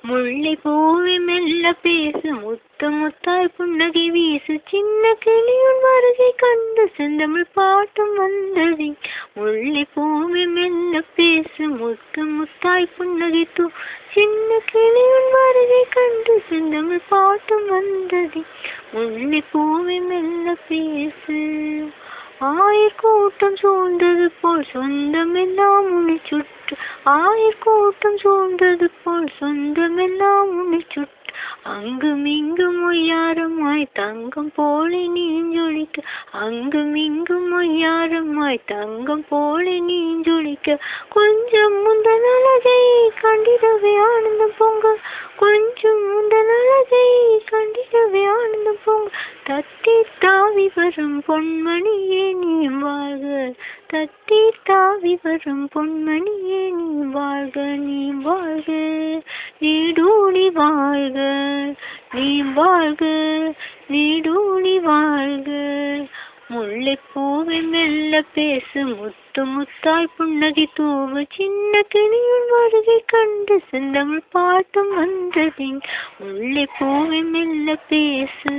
முல்லை பூவை மெல்ல பேசு முத்த முத்தாய் புன்னகை வீசு சின்ன கிளியுன் வருகை கண்டு செந்தமிழ் பாட்டும் வந்தது முல்லை பூவை மெல்ல பேசு முத்த முத்தாய் புன்னகை தூ சின்ன கிளியுன் வருகை கண்டு செந்தமிழ் பாட்டும் வந்தது முல்லை பூவை மெல்ல பேசு ஆயிரக்கூட்டம் சூழ்ந்தது போல் சொந்தமெல்லாம் உன்னை சுற்று ஆயிரக்கூட்டம் சூழ்ந்தது போல் சொந்தமெல்லாம் உன்னை சுற்று அங்கும் இங்கும் ஒய்யாரமாய் தங்கம் போல நீஞ்சொலிக்க அங்கும் இங்கும் ஒய்யாரமாய் தங்கம் போல நீஞ்சொலிக்க கொஞ்சம் முந்தன் அழகை கண்டிடவே ஆனந்தம் பொங்க கொஞ்சம் முந்தன் அழகை கண்டிடவே ஆனந்தம் பொங்க தத்தி தாவி வரும் பொன்மணியே நீ வாழ்க தத்தி தாவி வரும் பொன்மணியே நீ வாழ்க நீ வாழ்க நீடூழி வாழ்க நீ வாழ்க நீடூழி வாழ்க முல்லை பூவை மெல்ல பேசு முத்து முத்தாய் புன்னகை தூவு சின்ன கிளியுன் வருகை கண்டு செந்தமிழ் பாட்டும் வந்தது முல்லை பூவை மெல்ல பேசு.